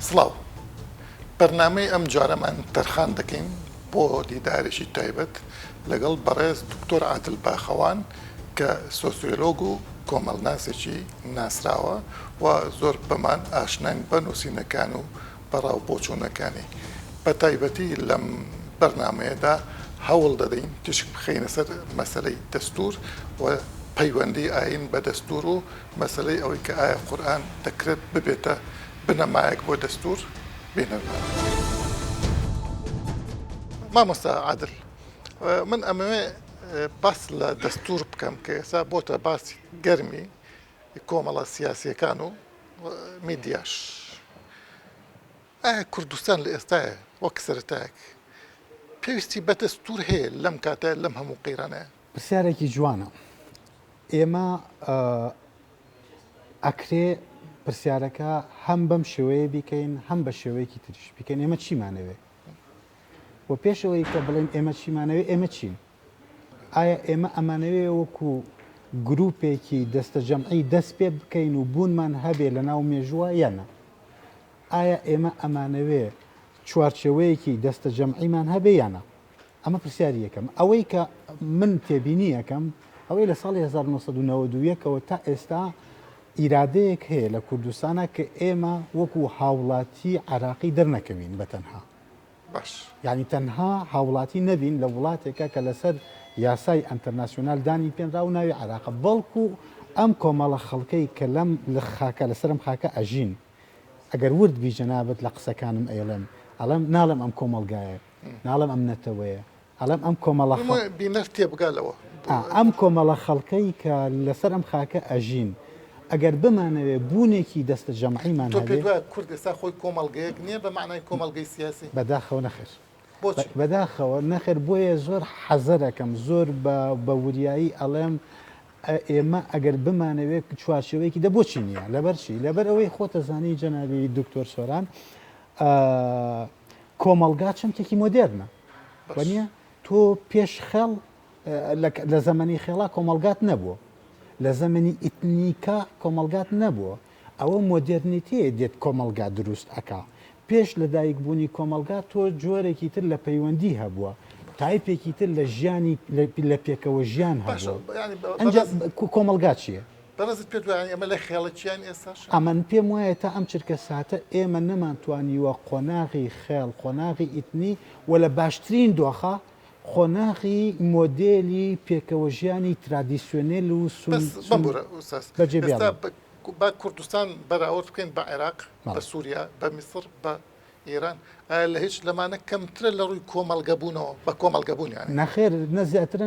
سڵاو بەرنامەی ئەم جارەمان تەرخان دەکەین بۆ دیدارێکی تایبەت لەگەڵ بەڕێز دکتۆر عادل باخەوان کە سۆسیۆلۆگ و کۆمەڵناسێکی ناسراوە و زۆر بەمان ئاشنان بە نووسینەکان و بەڕاو بۆچوونەکانی بە تایبەتی لەم بەرنامەیەدا هەوڵ دەدەین تشک بخەینە سەر مەسەلەی دەستور و پەیوەندی ئاین بە دەستور و مەسەلەی ئەوەی کە ئایا قورئان دەکرێت ببێتە بنەمایەک بۆ دەستور بێنەوە. مامۆستا عادل من ئەمەوێ باس لە دەستور بکەم کە ئێستا بۆتە باسی گەرمی کۆمەڵە سیاسیەکان و میدیاش. ئایا کوردستان لە ئێستاە وەک سەرەتایەک پێویستی بە دەستور هەیە لەم کاتە لەم هەموو قیرانەیە؟ پرسیارێکی جوانە. ئێمە ئەکرێ پرسیارەکە هەم بەم شێوەیە بیکەین هەم بە شێوەیەکی تریش بیکەین. ئێمە چیمانەوێ؟ و پێشەوەی کە بڵێن ئێمە چیمانەوێ ئێمە چین؟ ئایا ئێمە ئەمانەوێ وەکو گروپێکی دەستە جەمعی دەست پێ بکەین و بوونمان هەبێ لە ناو مێژووە یانە؟ ئایا ئێمە ئەمانەوێ چوارچێوەیەکی دەستە جەمعیمان هەبێ یانە؟ ئەمە پرسیاری یەکەم. ئەوەی کە من تێبینی یەکەم ئەوەی لە ساڵی 1992ەوە تا ئێستا ئیرادەیەک هەیە لە کوردستانە کە ئێمە وەکو هاوڵاتی عراقی دەرنەکەوین بە تەنها. باش یعنی تەنها هاوڵاتی نەبین لە وڵاتێکە کە لەسەر یاسای ئەنتەرناسیۆنال دانی پێنرا و ناوی عراقە، بەڵکو ئەم کۆمەڵە خەڵکەی کە لەم لە خاکە لەسەرم خاکە ئەژین ئەگەر ورد بی جەنابەت لە قسەکانم ئەیڵێم ئەڵێم ناڵێم ئەم کۆمەڵگایە، ناڵێم ئەم نەتەوەیە، ئەڵێم ئەم کۆمەڵە بینەر تێبگالەوە ئەم کۆمەڵە خەڵکەی کە لەسەر ئەم خاکە ئەژین ئەگەر بمانەوێ بوونێکی دەستە جەمعیمان هەبێ. کورد ئێستا خۆی کۆمەڵگەیەک نییە بە معنای کۆمەڵگەی سیاسی؟ بەداخەوە نەخێر، بەداخەوە نەخێر. بۆیە زۆر حەزەرەکەم زۆر بە وریایی ئەڵێم ئێمە ئەگەر بمانەوێت چوارچێوەیەکی دەبۆچی نییە. لەبەر چی؟ لەبەر ئەوەی خۆتە زانی جەنابی دکتۆر سۆران کۆمەڵگا چەمکێکی مۆدێرنە وەنیە؟ تۆ پێش خەڵ لە زەمەنی خێڵا کۆمەڵگات نەبووە، لە زەمەنی ئیتنیکا کۆمەڵگات نەبووە. ئەوە مۆدێرنیتەیە دێت کۆمەڵگا دروست ئەکا. پێش لە دایکبوونی کۆمەڵگا تۆ جۆرێکی تر لە پەیوەندی هەبووە، تایپێکی تر لە ژیانی لە پێکەوە ژیان هەبووە. کۆمەڵگا چییە؟ بەڕێزت پێ ئەمە لە خێڵەتیان ئێستاش؟ ئەمەن پێم وایە تا ئەم چرکە ساتە ئێمە نەمانتوانیوە قۆناغی خێڵ، قۆناغی ئیتنی و لە باشترین دۆخە خۆناغی مۆدێلی پێکەوە ژیانی ترادیسیۆنێل و بەجێ با کوردستان بەراورد بکەین بە عێراق، بە سووریا، بە میسر، بە ئێران. لە هیچ لەمانە کەمترە لە ڕووی کۆمەڵگەبوونەوە بە کۆمەڵگەبوونیان نەخێر نەزیاترە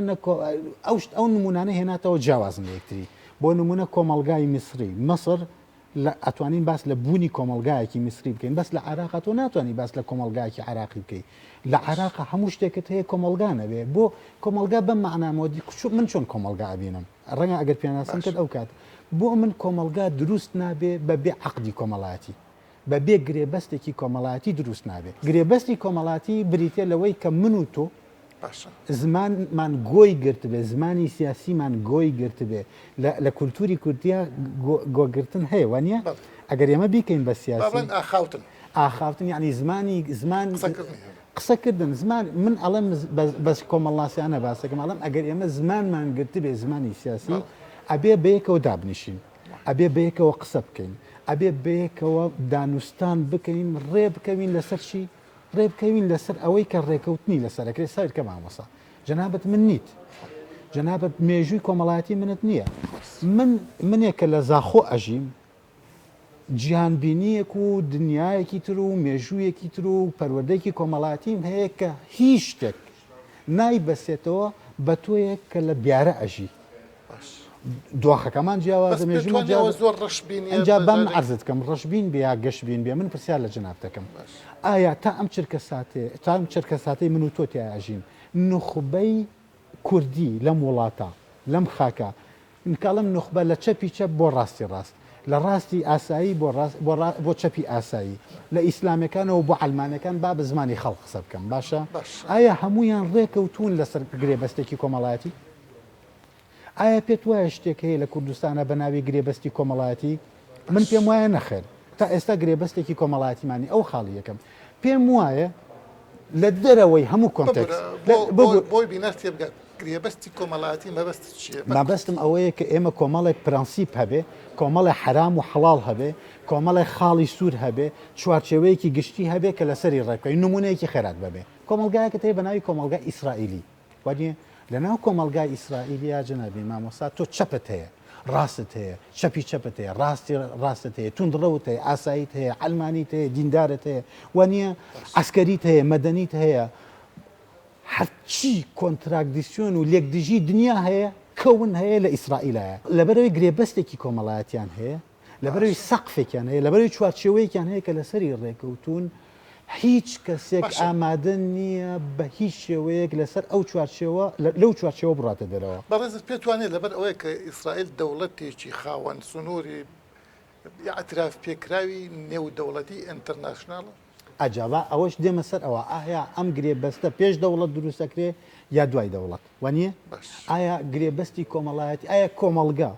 ئەو نمونانە هێناتەوە جیاوازن لە یەکتری. بۆ نمونە کۆمەڵگای میسری مەسر ئەتوانین باس لە بوونی کۆمەڵگایەکی میسری بکەین، بەس لە عێراق تۆ ناتوانانی باس لە کۆمەڵگایەکی عراقی بکەیت. لە عێراق هەموو شتێکت هەیە کۆمەڵگا نەبێ. بۆ کۆمەڵگا بەم معنامۆدی من چۆن کۆمەڵگا ئەبینم ڕەنگە ئەگەر پێناسم کرد ئەو کات بۆ من کۆمەڵگا دروست نابێ بە بێ عەقدی کۆمەڵایەتی، بە بێ گرێبەستێکی کۆمەڵایەتی دروست نابێت. گرێبەستی کۆمەڵایەتی بریتێ لەوەی کە من و تۆ زمانمان گۆی گرت بێ، زمانی سیاسیمان گۆی گرت بێ. لە کولتوری کوردیا گۆگرتن هەیە وانە؟ ئەگەر ئێمە بیکەین بە سیاسی ئاخاوتن یعنی زمان قسەکردن زمان من ئەڵێم بەس کۆمەڵناسیانە باسەکەم ئەڵێم ئەگەر ئێمە زمانمان گرت بێ زمانی سیاسی ئەبێ بەیەکەوە دابنیشین، ئەبێ بەیەکەوە قسە بکەین، ئەبێ بەیەکەوە دانوستان بکەین، ڕێ بکەوین لەسەر چی؟ ڕێ بکەوین لەسەر ئەوەی کە ڕێکەوتنی لەسەرەکرێ سەرکە مامۆسا. جەنابەت من نیت، جەنابەت مێژووی کۆمەڵایەتی منت نییە. منێکە لە زاخۆ ئەژیم جیهانبینیەک و دنیایەکی تر و مێژوویەکی تر و پەروەردەیەکی کۆمەڵایەتیم هەیە کە هیچ شتێک نایبەسێتەوە بە تۆیەک کە لە بیارە ئەژی. دۆخەکەمان جیاوازە مێژوومە زۆر ڕەشبین ئەجا بەم عەرزت کەم ڕەشبین بێ یا گەشتبین بێ. من پرسیار لە جەناب دەکەم ئایا تا ئەم چرکە ساتەی من و تۆ تیاژین نخبەی کوردی لەم وڵاتە لەم خاکە کاڵم نخبە لە چەپی چەپ بۆ ڕاستی ڕاست، لە ڕاستی ئاسایی بۆ چەپی ئاسایی، لە ئیسلامەکانەوە بۆ عەلمانەکان با بە زمانی خەڵق قسە بکەم باشە؟ ئایا هەمویان ڕێکەوتون لەسەر گرێبەستێکی کۆمەڵایەتی؟ ئایا پێت وایە شتێک هەیە لە کوردستانە بە ناوی گرێبەستی کۆمەڵایەتی؟ من پێم وایە نەخێر. تا ئێستا گرێبەستێکی کۆمەڵایەتیمانی ئەو خاڵی یەکەم پێم وایە لە دەرەوەی هەموو کۆنتێکس بۆی بینەر تێ بگات گرێبەستی کۆمەڵایەتی مەبەست چییە؟ مەبەستم ئەوەیە کە ئێمە کۆمەڵێک پرەنسیپ هەبێ کۆمەڵی حرام و حەڵاڵ هەبێ کۆمەڵی خاڵی سوور هەبێ چوارچێوەیەکی گشتی هەبێ کە لەسەری ڕێکەکەی نمونەیەکی خێرات ببێ کۆمەلگایەکە هەیە بە ناوی کۆمەلگای ئیسرائیلی وانە لە ناو کۆمەلگای ئیسرائیلیا جەنابی مامۆستا تۆ چەپت هەیە ڕاستت هەیە چەپی چەپت هەیە ڕاستت هەیە توندڕەوت هەیە ئاساییت هەیە ئەلمانیت هەیە دیندارت هەیە وانە ئەسکەریت هەیە مەدەنیت هەیە هەرچی کۆنتراکتیسیۆن و لێکدژی دنیا هەیە کەون هەیە لە ئیسرائیلایە لەبەرەوەی گرێبەستێکی کۆمەڵایەتیان هەیە لەبەرەوەی سەقفێکیان هەیە لەبەرەوەی چوارچێوەیەکیان هەیە کە لەسەری ڕێکەوتون هیچ کەسێک ئامادە نییە بە هیچ شێوەیەک لەسەر ئەو چوارچێوە لەو چوارچێوە بڕاتە دەرەوە بەڕێزت پێتوانێت لەبەر ئەوەیە کە ئیسرائیل دەوڵەتێکی خاوەن سنووری ئاعتراف پێکراوی نێودەوڵەتی ئینتەرناشناڵە ئەجاوا ئەوەش دێمە سەر ئەوە ئایا ئەم گرێبەستە پێش دەوڵەت دروستەکرێ یا دوای دەوڵەت وانە ئایا گرێبەستی کۆمەڵایەتی ئایا کۆمەڵگا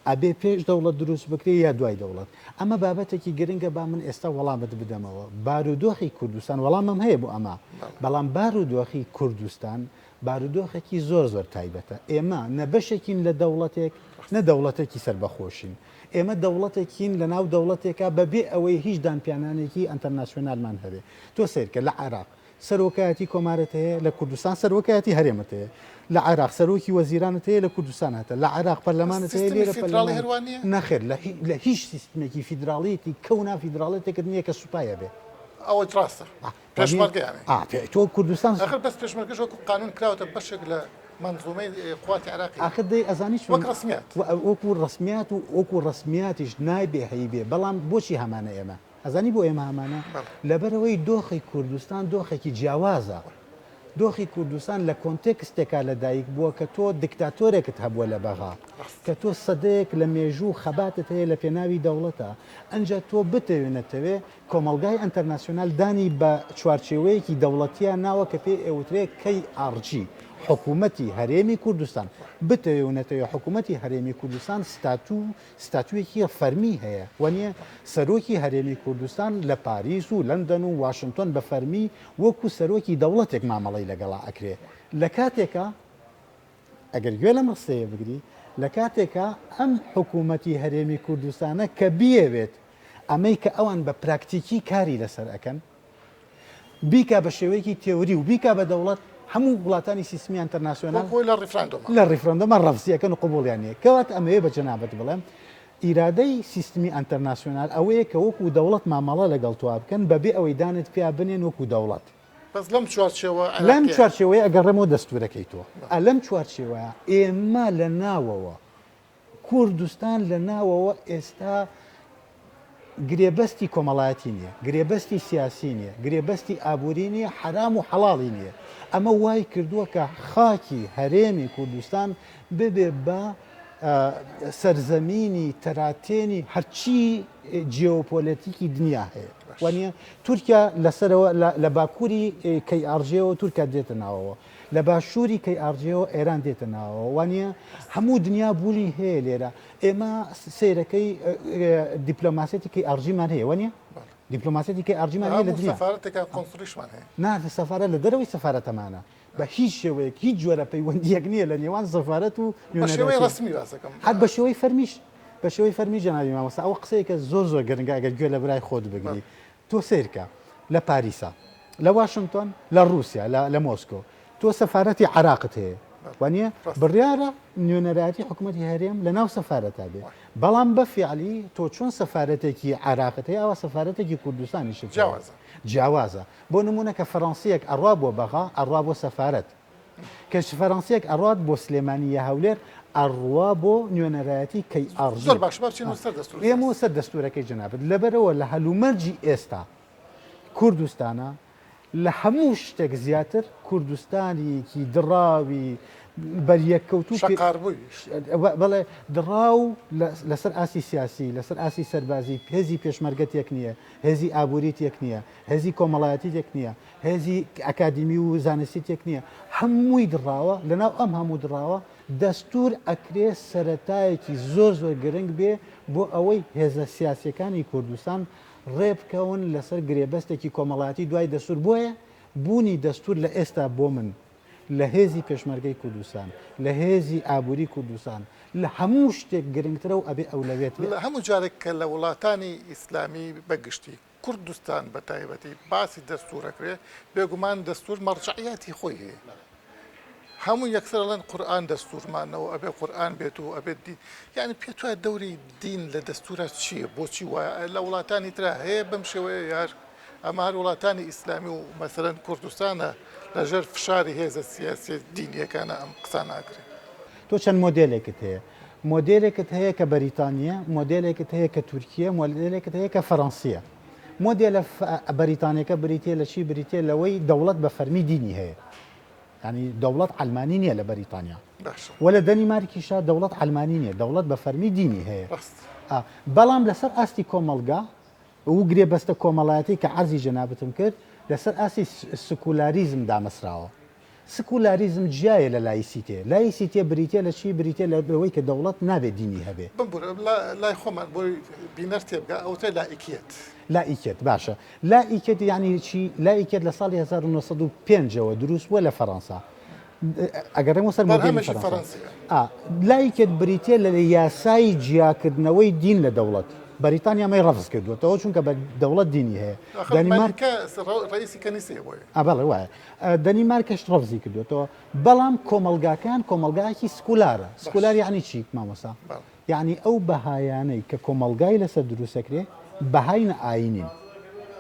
ئەبێ پێش دەوڵەت دروست بکرێ یا دوای دەوڵەت ئەمە بابەتێکی گرنگە با من ئێستا وەڵامت بدەمەوە بارودۆخی کوردستان وەڵامم هەیە بۆ ئەمە بەڵام بارودۆخی کوردستان بارودۆخێکی زۆر زۆر تایبەتە ئێمە نە بەشێکین لە دەوڵەتێک نە دەوڵەتێکی سربەخۆشین ئێمە دەوڵەتێکین لە ناو دەوڵەتێکە بەبێ ئەوەی هیچ دانپیانانێکی ئەنتەرناسیۆنالمان هەبێ تۆ سیرکە لە عێراق سەرۆکایەتی کۆمارەت هەیە لە کوردستان سەرۆکایەتی هەرێمت هەیە لە عێراق سەرۆکی وەزیرانت هەیە لە کوردستان هەتە لە عێراق پەرلەمانت هەیە لێرە نەخێر لە هیچ سیستمێکی فیدراڵیەتی کەونا فیدراڵێتێکت نییە کە سوپایە بێ ئەوە ڕاستە پێشمەرگیانێ تۆ کوردستان ئەخر بەس پێشمەرگەش وەکو قانون کراوەتە بەشێک لە منظومەی قواتی عراقی ئاخر دەی ئەزانی وەک ڕسمیات وەکو ڕسمیات و وەکو ڕسمیاتیش نایبێ هەیبێ بەڵام بۆچی هەمانە ئێمە ئەزانی بۆ ئێمە هەمانە لەبەرەوەی دۆخی کوردستان دۆخێکی جیاوازە دۆخی کوردستان لە کۆنتێکستێکا لەدایک بووە کە تۆ دیکتاتۆرێکت هەبووە لە بەغا کە تۆ سەدەیەک لە مێژوو خەباتت هەیە لە پێناوی دەوڵەتە ئەنجا تۆ بتەوێنێتەوێ کۆمەلگای ئەنتەرناسیۆنال دانی بە چوارچێوەیەکی دەوڵەتیان ناوە کە پێ ئێوترێ کەی ئارجی حکوومەتی هەرێمی کوردستان بتەوێنێتەوە حکوومەتی هەرێمی کوردستان ستاتوێکی فەرمی هەیە وانە سەرۆکی هەرێمی کوردستان لە پاریس و لەندەن و واشنگتن بە فەرمی وەکو سەرۆکی دەوڵەتێک مامەڵی لەگەڵا ئەکرێ لە کاتێکە ئەگەر گوێ لە مەستەیە بگری لە کاتێکە ئەم حکوومەتی هەرێمی کوردستانە کە بیەوێت ئەمەی کە ئەوان بە پراکتیکی کاری لەسەر ئەەکەن بیکە بە شێوەیەکی تێوری و بیکە بە دەوڵەت هەموو وڵاتانی سیستمی ئەنتەرناسیۆنال لە ڕیفرەندۆمە ڕەفزیەکەن و قبوڵیانەیە کەوات ئەمەیە بە جەنابەت بڵێم ئیرادەی سیستمی ئەنتەرناسیۆنال ئەوەیە کە وەکو دەوڵەت مامەڵە لەگەڵ توا بکەن بەبێ ئەوەی دانت پیا بنێن وەکو دەوڵەت بەس لەم چوارچێوە لەم چوارچێوەیە ئەگەڕێمەوە دەستورەکەی تۆ لەم چوارچێوەیە ئێمە لە ناوەوە کوردستان لە ناوەوە ئێستا گرێبەستی کۆمەڵایەتی نییە گرێبەستی سیاسی نییە گرێبەستی ئابووری نییە حرام و حەڵاڵی نییە ئەمە وای کردووە کە خاکی هەرێمی کوردستان ببێ بە سەرزەمینی تەراتێنی هەرچی جیۆپۆلەتیکی دنیا هەیە وانە تورکیا لەسەرەوە لە باکووری کەی ئارژێەوە تورکیا دێتە ناوەوە لە باشووری کەی ئارژێەوە ئێران دێتە ناوەوە وانە هەموو دنیا بوونی هەیە لێرە ئێمە سیرەکەی دیپلۆماسیەتی کەی ئارژیمان هەیە وانە دیپلۆماسیەتی کەی ئارژیمان هەیە لە دنیا نا سەفارەت لە دەرەوەی سەفارەتەمانە بە هیچ شێوەیەک هیچ جۆرە پەیوەندیەک نییە لە نێوان سەفارەت و هەر بە شێوەی فەرمیش بە شێوەی فەرمی جەنابی مامۆستا ئەوە قسەیەکە زۆر زۆر گرنگە ئەگەر گوێ لە برای خۆت بگری تۆ سیرکە لە پاریسا لە واشنگتن لە رووسیا لە مۆسکۆ تۆ سەفارەتی عراقت هەیە وانە بڕیارە نوێنەرایەتی حکوومەتی هەرێم لە ناو سەفارەتا بێ بەڵام بەفیعلی تۆ چۆن سەفارەتێکی عراقت هەیە ئەوە سەفارەتێکی کوردستانیش جیاوازە بۆ نمونە کە فەڕەنسیەک ئەڕوا بۆ بەغا ئەڕوا بۆ سەفارەت کە فەڕەنسیەک ئەڕات بۆ سلێمانیە هەولێر ئەڕوا بۆ نوێنەرایەتی کەی ئارژ ئێمە سەر دەستورەکەی جەنابەت لەبەرەوە لە هەلومەرجی ئێستا کوردستانە لە هەموو شتێک زیاتر کوردستانێکی دڕاوی بەریەککەوتو بەڵێ دڕاو لەسەر ئاسی سیاسی لەسەر ئاسی سەربازی هێزی پێشمەرگەتێک نییە هێزی ئابووریتێک نییە هێزی کۆمەڵایەتیێک نییە هێزی ئەکادمی و زانستیتێک نییە هەمووی دڕاوە لەناو ئەم هەموو دڕاوە دەستور ئەکرێ سەرەتایەکی زۆر گرنگ بێ بۆ ئەوەی هێزە سیاسیەکانی کوردستان ڕێبکەون لەسەر گرێبەستێکی کۆمەڵاتی دوای دەستور بۆیە بوونی دەستور لە ئێستا بۆ من لە هێزی پێشمەرگەی کوردستان لە هێزی ئابووری کوردستان لە هەموو شتێک گرنگترە و ئەبێ ئەولەوێت لە هەموو جارێک کە لە وڵاتانی ئیسلامی بەگشتی کوردستان بە تایبەتی باسی دەستورەکرێ بێگومان دەستور مەرجعیاتی خۆی هەیە هەموو یەکسەرڵەن قورئان دەستورمانەوە ئەبێ قورئان بێت و ئەبێت دین یعنی پێت وایە دەوری دین لە دەستورە چییە بۆچی وایە لە وڵاتانی ترا هەیە بەم شێوەیە یار ئەمە هەر وڵاتانی ئیسلامی و مەسەرەن کوردستانە لەژێر فشاری هێزە سیاسی دینیەکانە ئەم قسە ناکرێت تۆ چەند مۆدلێکت هەیە مۆدلێکت هەیە کە بەریتانیا مۆدلێکت هەیە کە تورکیە مۆدلێکت هەیە کە فەڕەنسیە مۆدلە بەریتانیەکە بریتێ لە چی بریتێ لەوەی دەوڵەت بە فەرمی دینی هەیە ینی دەوڵەت ئەلمانی نییە لە بەریتانیا وە لە دەنیمارکیشا دەوڵەت ئەلمانی نییە دەوڵەت بە فەرمی دینی هەیە بەڵام لەسەر ئاستی کۆمەلگا و گرێبەستە کۆمەڵایەتی کە عەرزی جەنابەتم کرد لەسەر ئاسی سکولاریزم دامەسراوە سکولاریزم جیایە لە لایسیتێ لایسیتێ بریتێ لە چی بریتێ لە بەوەی کە دەوڵەت نابێت دینی هەبێ لای خۆمان بۆی بینەر تێبگا ئەوتە لایکیت لایکێت باشە لایکێت یعنی چی لایکێت لە ساڵی 1905ەوە دروست بووە لە فەڕەنسا ئەگەڕێمە سەر مۆدێلی فەڕەنسا لایکێت بریتێ لە یاسای جیاکردنەوەی دین لە دەوڵەت بەریتانیا مەی ڕەفز کردوێتەوە چونکە بە دەوڵەت دینی هەیە بەڵێ وایە دەنیمارکەش ڕەفزی کردوێتەوە بەڵام کۆمەلگاکان کۆمەلگایەکی سکولارە سکولار یعنی چی مامۆستا یعنی ئەو بەهایانەی کە کۆمەلگای لەسەر دروستەکرێ بەهاینە ئاینین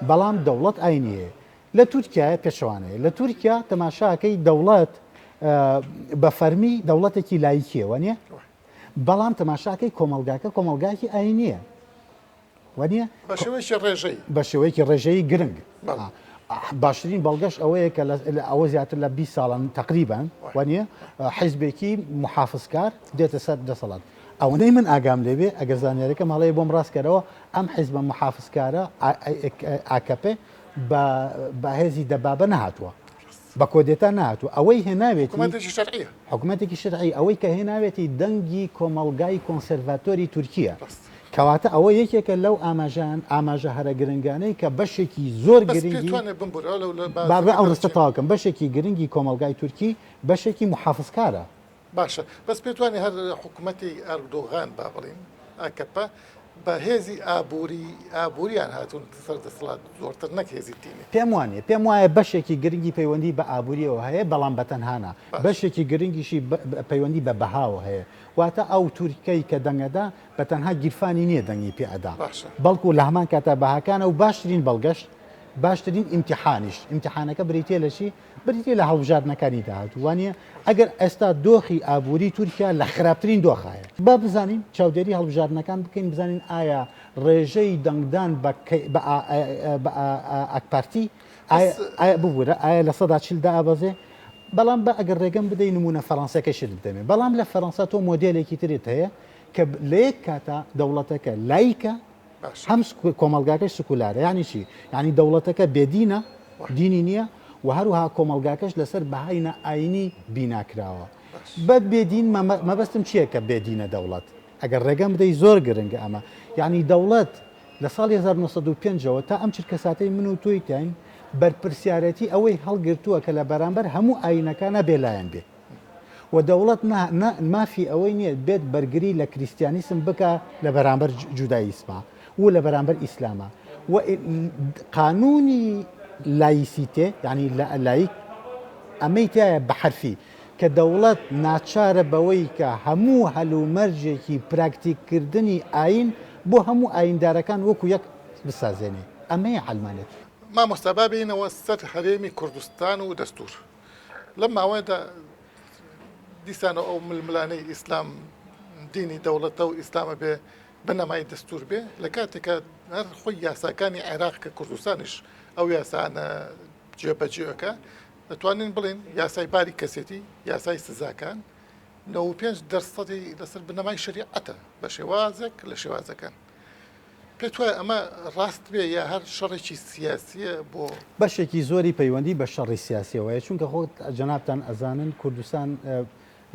بەڵام دەوڵەت ئاینی هەیە لە تورکیا پێشوانەیە لە تورکیا تەماشاکەی دەوڵەت بە فەرمی دەوڵەتێکی لایکیەوە نیە بەڵام تەماشاکەی کۆمەلگاکە کۆمەلگایکی ئاینیە وانە بە شێوەیەکی ڕێژەیی گرنگ باشترین بەڵگەشت ئەوەیە کە ئەوە زیاتر لە 20 ساڵان تقریبان وانە حیزبێکی محافظکار دێتە سەر دەسەڵات ئەوەی من ئاگام لێبێ ئەگەر زانیارەکە ماڵەیە بۆم ڕاستکەرەوە ئەم حیزبە محافظکارە ئاکەپێ بە هێزی دەبابە نهاتووە بە کۆدێتا نهاتوە ئەوەی هێناوێتی حکوومەتێکی شەرعی ئەوەی کە هێناوێتی دەنگی کۆمەلگای کۆنسەرڤاتۆری تورکیە کەواتە ئەوە یەکێکە لەو ئاماژە هەرە گرنگانەی کە بەشێکی زۆر گرنگی ئەو ڕستە تاواکەم بەشێکی گرنگی کۆمەلگای تورکی بەشێکی محافظکارە باشە بەس پێتوانێت هەر حکوومەتی ئەردۆغان با بڵین ئاکەپە بە هێزی ئابووریان هاتوون سەر دەسەڵات زۆرتر نەک هێزی دینی پێم وایە بەشێکی گرنگی پەیوەندی بە ئابووریەوە هەیە بەڵام بەتەنهانە بەشێکی گرنگیشی پەیوەندی بە بەهاوە هەیە واتە ئەو تورکەی کە دەنگەدا بە تەنها گیرفانی نییە دەنگی پێئەدا بەڵکو لە هەمان کاتە بەهاکانە و باشترین بەڵگەشت باشترین ئیمتیحانەکە بریتێ لە چی بریتێ لە هەڵبژاردنەکانی داهات وانە ئەگەر ئێستا دۆخی ئابووری تورکیا لە خراپترین دۆخایە با بزانین چاودێری هەڵبژاردنەکان بکەین بزانین ئایا ڕێژەی دەنگدان بە ئەکپارتی ببوورە ئایا لە 140 ئابەزێ بەڵام بە ئەگەر ڕێگەم بدەی نمونە فەڕەنسەکەشت دەمێ بەڵام لە فەڕەنسا تۆ مۆدلێکی ترێت هەیە کە لە یەک کاتە دەوڵەتەکە لایکە هەم کۆمەلگاکەش سکولارە یعنی چی یعنی دەوڵەتەکە بێدینە دینی نییە و هەروها کۆمەلگاکەش لەسەر بەهاینە ئاینی بیناکراوە بەد بێدین مەبەستم چییە کە بێدینە دەوڵەت ئەگەر ڕێگەم بدەی زۆر گرنگە ئەمە یعنی دەوڵەت لە ساڵی 1905ەوە تا ئەم چرکەساتەی من و تۆی تاین بەرپرسیارەتی ئەوەی هەڵگرتووە کە لە بەرامبەر هەموو ئاینەکانە بێلایەن بێ و دەوڵەت مافی ئەوەی نییە بێت بەرگری لە کریسیانیسم بکە لە بەرامبەر جوداییسما و لە بەرامبەر ئیسلامە و قانونی لایسیتێ یعنی لایک ئەمەی تایە بە حرفی کە دەوڵەت ناچارە بەوەی کە هەموو هەلومەرجێکی پراکتیککردنی ئاین بۆ هەموو ئایندارەکان وەکو یەک بسازێنێ ئەمەیە عەلمانێت مامۆستا بینەوە سەر هەرێمی کوردستان و دەستور لەم ماوەیەدا دیسانە ئەو ململانەی ئیسلام دینی دەوڵەتە و ئیسلامە بێ بنەمای دەستور بێ لە کاتێکە هەر خۆی یاساکانی عێراق کە کوردستانیش ئەو یاسانە جێبەجێەکە دەتوانین بڵێن یاسای باری کەسێتی یاسای سزاکان 95% لەسەر بنەمای شریعەتە بە شێوازێک لە شێوازەکان پێت وایە ئەمە ڕاست بێ یا هەر شەڕێکی سیاسیە بۆ بەشێکی زۆری پەیوەندی بە شەڕی سیاسیەوەیە چونکە خۆت جەنابتان ئەزانن کوردستان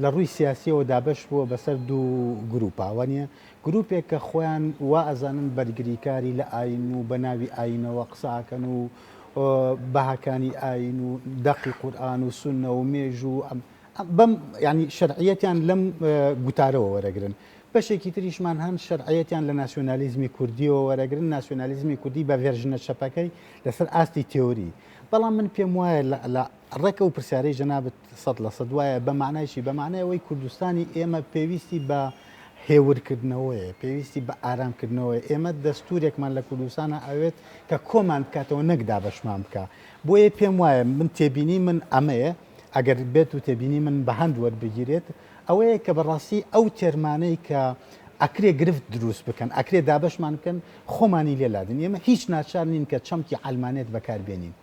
لە ڕووی سیاسیەوە دابش بووە بەسەر دوو گروپاوانە گروپێک کە خۆیان وا ئەزانن بەرگریکاری لە ئاین و بە ناوی ئاینەوە قساکەن و بەهاکانی ئاین و دەقی قورئان و سونە و مێژ و بەم ینی شەرعیەتیان لەم گوتارەوە وەرەگرن بەشێکی تریشمان هەن شەرعیەتیان لە ناسیۆنالیزمی کوردیەوە وەرەگرن ناسیۆنالیزمی کوردی بە ڤێرژنە چەپەکەی لەسەر ئاستی تێوری بەڵام من پێم وایە لە ڕێکە و پرسیارەی جەنابەت 100% وایە بە معنایشی بە معنایەوەی کوردستانی ئێمە پێویستی بە هێورکردنەوەیە پێویستی بە ئارامکردنەوەی ئێمە دەستورێکمان لە کوردستانە ئەوێت کە کۆمان بکاتەوە نەکدا بەشمان بکە بۆیە پێم وایە من تێبینی من ئەمەیە ئەگەر بێت و تێبینی من بە هەند وەربگیرێت ئەوەیە کە بەڕاستی ئەو تێرمانەی کە ئەکرێ گرفت دروست بکەن ئەکرێ دابشمان بکەن خۆمانی لێلادن ئێمە هیچ ناچار نین کە چەمکی ئەلمانێت بەکاربێنین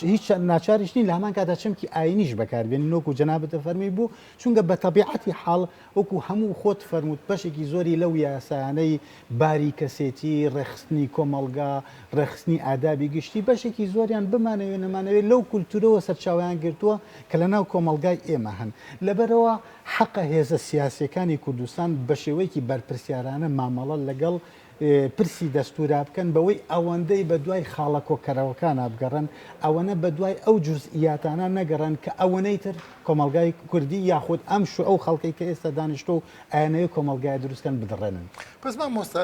هیچ ناچاریش نین لە هەمان کاتا چەمکی ئاینیش بەکاربێنین وەکو جەنابەتە فەرمی بوو چونکە بە تەبیعەتی حاڵ وەکو هەموو خۆت فەرمووت بەشێکی زۆری لەو یاسایانەی باری کەسێتی ڕێخستنی کۆمەڵگا ڕێخستنی ئادابی گشتی بەشێکی زۆریان بمانەوێت نەمانەوێت لەو کولتورەوە سەرچاویان گرتووە کە لە ناو کۆمەڵگای ئێمە هەن لەبەرەوە حەقە هێزە سیاسیەکانی کوردستان بە شێوەیەکی بەرپرسیارانە مامەڵە لەگەڵ پرسی دەستورا بکەن بەوەی ئەوەندەی بە دوای خاڵە کۆکەرەوەکان بگەڕن ئەوەنە بە دوای ئەو جوزئیاتانە نەگەڕن کە ئەوەنەی تر کۆمەلگای کوردی یاخود ئەم شو ئەو خەڵکی کە ئێستا دانیشتۆ و ئاەنەوەی کۆمەلگای دروستکەن بدڕێنن پس مامۆستا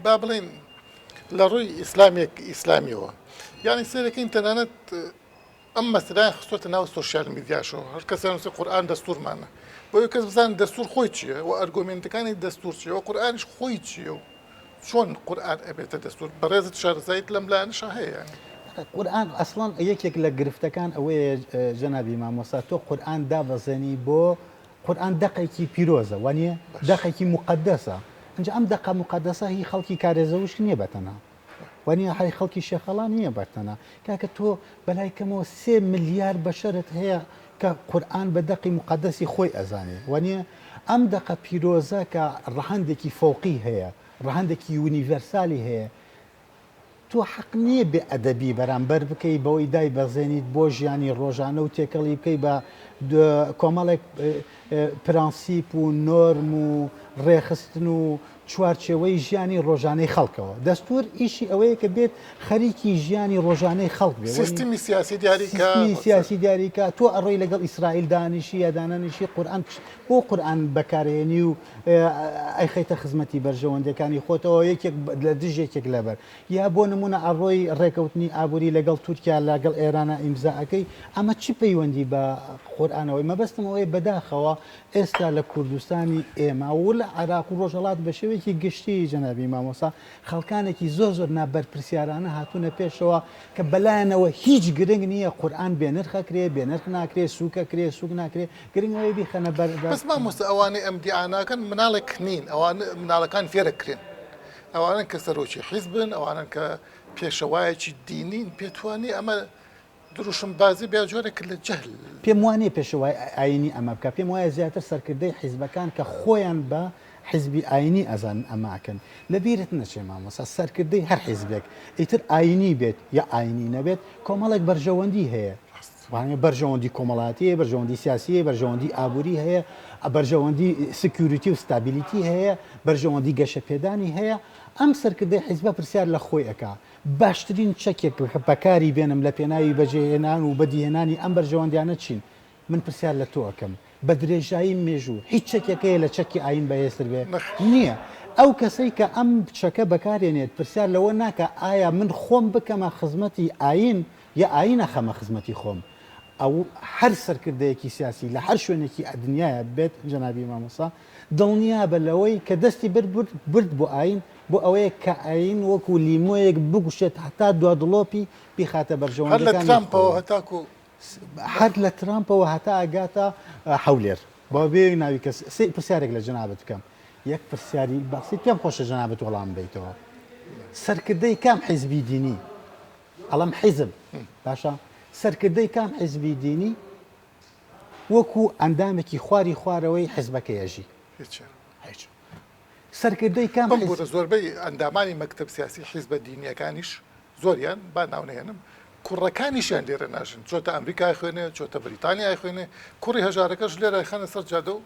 با بڵێن لە ڕووی ئیسلامیەوە یانی سێرەکەین تەنانەت ئەم مەسەلایان خستۆتە ناو سۆشیال میدیاشەوە هەر کەسێ نووسی قورئان دەستورمانە بۆ کەس بزانن دەستور خۆی چییە و ئەرگۆمنتەکانی دەستور چییە و قورئانیش خۆی چییە و چۆن قورئان ئەبێتە دەستور بەڕێزت شارزایت لەم لایەنشە هەیە قورئان ئەسڵان یەکێک لە گرفتەکان ئەوەیە جەنابی مامۆستا تۆ قورئان دابەزێنی بۆ قورئان دەقێکی پیرۆزە وانە دەقێکی مقدسە ئەنج ئەم دەقە مقدسە هی خەڵکی کارێزەوش نییە بەتەنە وانە هەی خەڵکی شێخەڵان نییە بەتەنە کاکە تۆ بەلای کەمەوە 3 ملیار بەشەرت هەیە کە قورئان بە دەقی مقدسی خۆی ئەزانێ وانە ئەم دەقە پیرۆزە کە ڕەهەندێکی فەوقی هەیە ڕەهەندێکی یونیڤەرسالی هەیە تۆ حەق نییە بێ ئەدەبی بەرامبەر بکەی بەوەی دای بەزێنیت بۆ ژیانی ڕۆژانە و تێکەڵی بکەی بە کۆمەڵێک پرەنسیپ و نۆرم و ڕێخستن و چوارچێوەی ژیانی ڕۆژانەی خەڵکەوە دەستور ئیشی ئەوەیە کە بێت خەریکی ژیانی ڕۆژانەی خەڵک بێت سیستمی سیاسی دیاریکە سیاسی دیاریکە تۆ ئەڕۆی لەگەڵ ئیسرائیل دانیشی یا دانانیشی قورئان بۆ قورئان بەکارهێنی و ئەیخەیتە خزمەتی بەرژەوەندەکانی خۆتەوە یەکێک لە دژێکێک لەبەر یا بۆ نمونە ئەڕۆی ڕێکەوتنی ئابووری لەگەڵ تورکیا لەگەڵ ئێرانە ئیمزاەکەی ئەمە چی پەیوەندی بە قورئانەوەی مەبەستم ئەوەی بەداخەوە ئێستا لە کوردستانی ئێمە و لە عێراق و ڕۆژهەڵات بە شێوەیەکی گشتی جەنابی مامۆستا خەڵکانێکی زۆر نابەرپرسیارانە هاتوونە پێشەوە کە بەلایەنەوە هیچ گرنگ نییە قورئان بێنرخەکرێ بێنرخ ناکرێ سووکەکرێ سووک ناکرێ گرنگەوەی بیخەنە بەر بەس مامۆستا ئەوانەی ئەم دیعاناکەن مناڵێک نین ئەوانە مناڵەکان فێرەکرێن ئەوانن کە سەرۆکی حیزبن ئەوانن کە پێشەوایەکی دینین پێتوانی ئەمە دروشم بازی بیا جۆرێک لە جەهل پێم وانێ پێشەوای ئاینی ئەمە بکە پێم وایە زیاتر سەرکردەی حیزبەکان کە خۆیان بە حیزبی ئاینی ئەزان ئەماکەن لەبیرت نەچێ مامۆستا سەرکردەی هەر حیزبێک ئیتر ئاینی بێت یا ئاینی نەبێت کۆمەڵێک بەرژەوەندی هەیە بەرژەوەندی کۆمەڵاتیە بەرژەوەندی سیاسیە بەرژەوەندی ئابووری هەیە بەرژەوەندی سکیوریتی و ستابیلیتی هەیە بەرژەوەندی گەشەپێدانی هەیە ئەم سەرکردەی حیزبە پرسیار لە خۆی ئەکا باشترین چەکێک بەکاری بێنم لە پێناوی بەجێهێنان و بەدیهێنانی ئەم بەرژەوەندیانە چین من پرسیار لە تۆ ئەەکەم بە درێژایی مێژوو هیچ چەکێکەیە لە چەکی ئاین بەهێزتر بێ نییە ئەو کەسەی کە ئەم چەکە بەکارێنێت پرسیار لەوە ناکە ئایا من خۆم بکەمە خزمەتی ئاین یا ئاینە خەمە خزمەتی خۆم ئەو هەر سەرکردەیەکی سیاسی لە هەر شوێنێکی ئەدنیایە بێت جەنابی مامۆستا دڵنیا بە لەوەی کە دەستی برد بۆ ئاین بۆ ئەوەیە کە ئاین وەکو لیمۆیەک بگوشێت هەتا دوا دڵۆپی بیخاتە بەرژەوەندەکان هەر لە ترامپەوە هەتا ئاگاتە حەولێر بۆ بێ ناوی کەس پرسیارێک لە جەنابەت بکەم یەک پرسیاری باسی پێم خۆشە جەنابەت وەڵام بیتەوە سەرکردەی کام حیزبی دینی ئەڵەم حیزب باشە سەرکردەی کام حیزبی دینی وەکو ئەندامێکی خواری خوارەوەی حیزبەکەیەژی سەرکردەی کام زۆربەی ئەندامانی مەکتەب سیاسی حیزبە دینیەکانیش زۆریان با ناونێنم کوڕەکانیشیان لێرە ناژن چۆتە ئەمریکای خوێنێ چۆتە بریتانیای خوێنێ کوڕی هەژارەکەش لێرە خانە سەر جادە و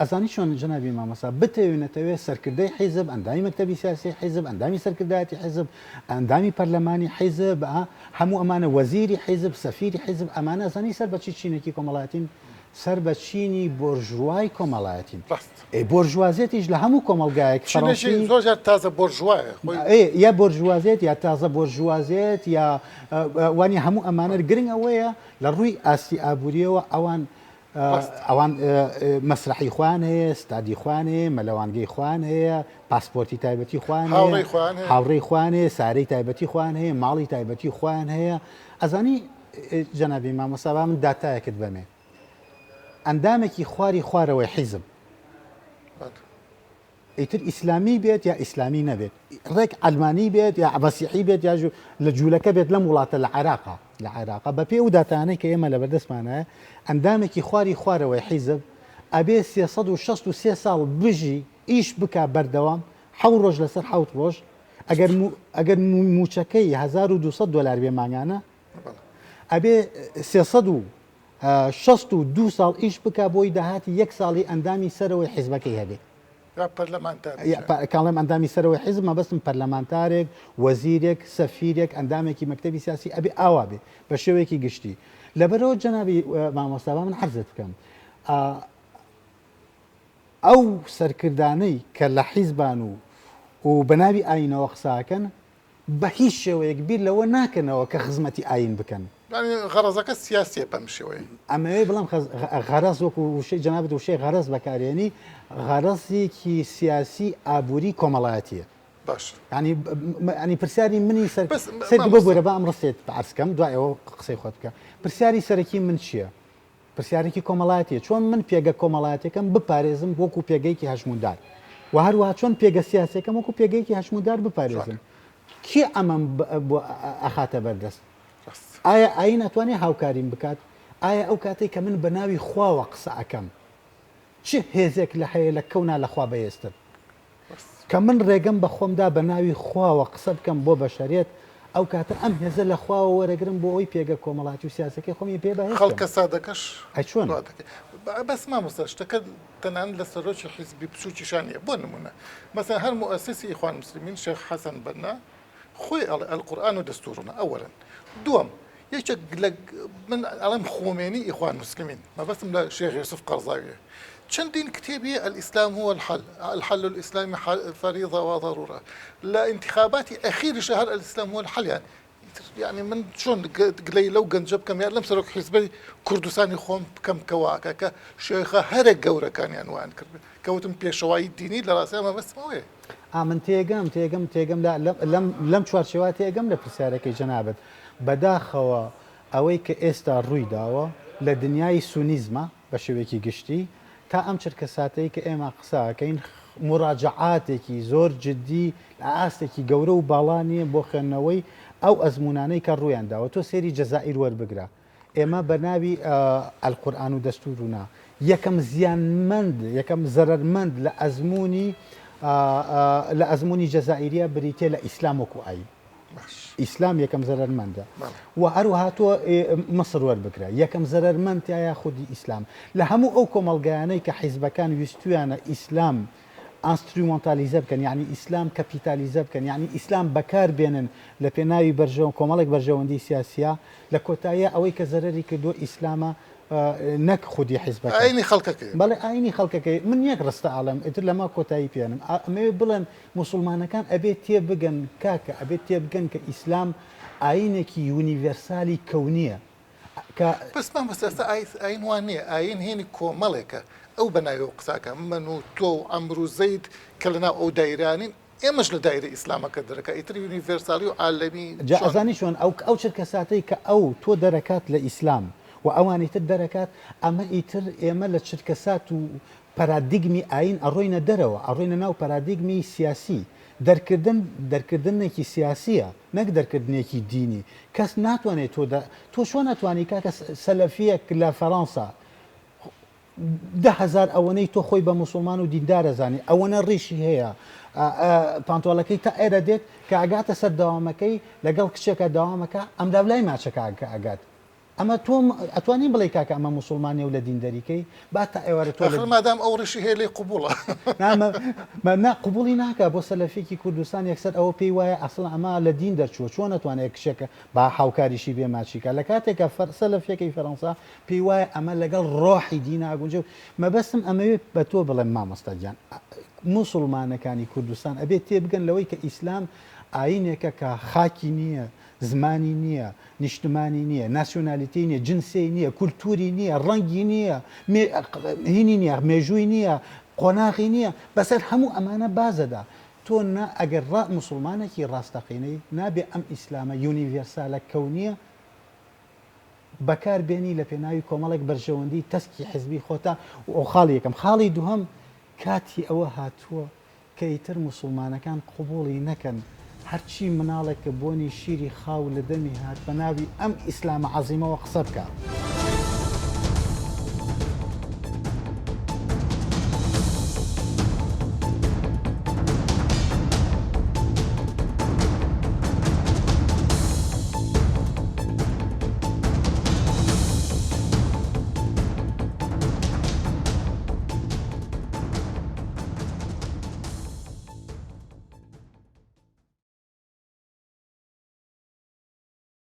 ئەزانی چۆن جنابی مامەسا بتەوێنێتەوێت سەرکردەی حیزب ئەندامی مەکتەبی سیاسی حیزب ئەندامی سەرکردایەتی حیزب ئەندامی پەرلەمانی حیزب هەموو ئەمانە وەزیری حیزب سەفیری حیزب ئەمانە ئەزانی سەر بەچی چینێکی کۆمەڵایەتین سەر بە چینی بۆرژوای کۆمەڵایەتین بۆرژوازێتیش لە هەموو کۆمەلگایەک زۆر تازە بۆرژوایە یا بۆرژوازێت یا تازە بۆرژوازێت یا وانی هەموو ئەمانە گرنگ ئەوەیە لە ڕووی ئاستی ئابوووریەوە ئەوان مەسرحی خوان هەیە ستادی خوان هەیە مەلەوانگەی خوان هەیە پاسپۆرتی تایبەتی خوان هاوڕێی خوان هەیە سارەی تایبەتی خوان هەیە ماڵی تایبەتی خوان هەیە ئەزانی جەنابی مامۆستا من داتایەکت بەمێ ئەندامێکی خواری خوارەوەی حیزب ئیتر ئیسلامی بێت یا ئیسلامی نەبێت ڕێک ئەلمانی بێت یا مەسیحی بێت یا لە جوولەکە بێت لەم وڵاتە لە عێراقا بە پێ و داتانەی کە ئێمە لە بەردەستمانە ئەندامێکی خواری خوارەوەی حیزب ئەبێ 363 ساڵ بژی ئیش بک بەردەوام حەوت ڕۆژ لەسەر حەوت ڕۆژ ئەگەر موچەکەی 1200 دلار بێ مانگانە ئەبێ 362 ساڵ ئیش بک بۆی داهاتی یەک ساڵی ئەندامی سەرەوەی حیزبەکەی هەبێ کاڵێم ئەندامی سەرەوەی حیزب مەبەستم پەرلەمانتارێک وەزیرێک سەفیرێک ئەندامێکی مەکتەبی سیاسی ئەبێ ئاوا بێ بە شێوەیەکی گشتی لەبەرەوە جەنابی مامۆستاوا من عەرزت بکەم ئەو سەرکردانەی کە لە حیزبان و بەناوی ئاینەوە قساکەن بە هیچ شێوەیەک بیر لەوە ناکەنەوە کە خزمەتی ئاین بکەن غەرەزەکە سیاسیە بەم شێوەیە ئەمەوێ بڵام غەرەز وەکو وشەی جەنابەت وشەی غەرەز بەکارێنی غەرەزێکی سیاسی ئابووری کۆمەڵایەتیە باش ینی پرسیاری منی سەر ببوورە بە ئەم ڕستێت عەرزکەم دوایەوە قسەی خۆت بکە پرسیاری سەرەکی من چییە؟ پرسیارێکی کۆمەڵایەتیە چۆن من پێگە کۆمەڵایەتەکەم بپارێزم وەکو پێگەیکی هەژموندار و هەروەها چۆن پێگە سیاسەکەم وەکو پێگەیکی هەژموندار بپارێزم کی ئەمەم ئەخاتە بەردەست ئایا ئاین ئەتوانێت هاوکاریم بکات ئایا ئەو کاتێک کە من بە ناوی خواوە قسە ئەەکەم چ هێزێک لە هەیە لە کەونا لەخوا بەهێزتر کە من ڕێگەم بە خۆمدا بە ناوی خواوە قسە بکەم بۆ بەشەریەت ئەو کاتە ئەم هێزە لە خواوە وەرەگرم بۆ ئەوی پێگە کۆمەڵاتی و سیاسەکەی خۆمی پێ بە خەڵکە سادەکەش چۆن بەس مامۆستا شتەکە تەنان لە سەرۆکی حیزبی بچووکیشانە بۆ نمونە مەسەن هەر مؤسسی ئیخوان المسلمین شێخ حەسەن بەنا خۆی ئەڵێ القورئان و دەستوورنا ئەوەڵەن دووەم یەکێک من ئەڵێم خۆمێنی ئیخوان المسلمین مەبەستم لە شێخ یوسف قەرزاویە چەندین کتێبی الإسلام هو الحل الإسلامي فريضة وضرورة لا انتخابات أخير شهر الإسلام هو الحل يعني من شون قلي لو جنجب كم يعني لم سرق حزبي كردستاني خوم كم كواكا كشيخة هرق جورا كان يعني وان كوتم بيشواي ديني لراسي ما بس ما هو من تێگەم لا لەم چوارچێوە تێگەم لە پرسیارەکەی جەنابەت بەداخەوە ئەوەی کە ئێستا ڕووی داوە لە دنیای سونیزمە بە شێوەیەکی گشتی تا ئەم چرکە ساتەی کە ئێمە قساکەین مراجعاتێکی زۆر جددی لە ئاستێکی گەورە و باڵانیە بۆ خوێندنەوەی ئەو ئەزمونانەی کە ڕوویان داوە تۆ سێری جەزائیر وەربگرە ئێمە بە ناوی ئەلقورئان و دەستوورنا یەکەم زیانمەند یەکەم زەرەرمەند لە ئەزمموی جەزائیریە بریتێ لە ئیسلام وەکو ئاین ئیسلام یەکەم زەرەرمەندە و هەروەها تۆ مەسر وەربگرە یەکەم زەرەرمەندایە خودی ئیسلام لە هەموو ئەو کۆمەڵگەیانەی کە حیزبەکان ویستویانە ئیسلام ئانسترومۆنتالیزە بکەن یعنی ئیسلام کەپیتالیزە بکەن یعنی ئیسلام بەکار بێنن لە پێناوی بەرژەوە کۆمەڵێک بەرژەوەندی سیاسیە لە کۆتاییە ئەوەی کە زەرەری کردو ئیسلامە نەک خودی حیزبەکە ئاینی خەڵکەکەی بەڵێ ئاینی خەڵکەکەی من یەک ڕستە ئاڵم ئیتر لەما کۆتایی پێێنم ئەمەوێ بڵێن موسڵمانەکان ئەبێت تێ بگەن کاکە ئەبێت تێ بگەن کە ئیسلام ئاینێکی یونیڤەرسالی کەونیە بەس مەستا ئاین وان نییە ئاین هێنی کۆمەڵێکە ئەو بەناوی قساکە من و تۆ و ئەمر و زەید کە لەناو ئەو دایرانین ئێمەش لە دایرە ئیسلامەکە دەرەکە ئیتر یونیڤەرسالی و عالەمی ئەزانی چۆن ئەو چرکە ساتەی کە ئەو تۆ دەرەکات لە ئیسلام و ئەوانی تر دەرەکات ئەمە ئیتر ئێمە لە چرکەسات و پەرادیگمی ئاین ئەڕۆینە دەرەوە ئەڕۆینە ناو پەرادیگمی سیاسی دەرکردنێکی سیاسیە نەک دەرکردنێکی دینی کەس ناتوانێت تۆ چۆن ناتوانانی کاکە سەلەفیەک لە فەڕەنسا 10,000 ئەوەنەی تۆ خۆی بە مسلمان و دیندارە زانی ئەوەنە ڕیشی هەیە پانتۆلەکەی تا ئێرە دێت کە ئاگاتە سەر داوامەکەی لەگەڵ کچێکە داوامەکە ئەم لای ماچەکە ئاگات ئەمە تۆ ئەتوانین بڵێ کاکە ئەمە مسلمانێ و لە دیندەریکەی با تا ئێوارە تۆ مادام ئەو ڕشی هەیە لێ قوبوڵە قوبولی ناکە بۆ سەلەفێکی کوردستان یەکسەر ئەوە پێی وایە ئەسڵ ئەمە لە دین دەرچووە چۆن ناتوانێت کشێکە با هاوکاریشی بێ ماچیکە لە کاتێکە سەلەفەکەی فەڕەنسا پێی وایە ئەمە لەگەڵ ڕۆحی دیناگونجە و مەبەستم ئەمەوێت بە تۆ بڵێم مامۆستاجان مسلمانەکانی کوردستان ئەبێت تێبگەن لەوەی کە ئیسلام ئاینێکە کە خاکی نییە زمانی نییە نیشتمانی نییە ناسیۆنالیتی نییە جنسی نییە کولتوری نییە ڕەنگی نییە هینی نییە مێژووی نییە قۆناغی نییە بەسەر هەموو ئەمانە بازەدا تۆ ئەگەر مسلمانێکی ڕاستەقینەی نابێ ئەم ئیسلامە یونیڤێرسالە کەونیە بەکار بێنی لە پێناوی کۆمەڵێک بەرژەوەندی تەسکی حزبی خۆتا و خاڵی یەکەم خاڵی دووهەم کاتی ئەوە هاتووە کە ئیتر مسلمانەکان قوبوڵی نەکەن هەرچی مناڵێکە بۆنی شیری خاو لە دەمی هات بە ناوی ئەم ئیسلامە عەزیمەوە قسە بکە.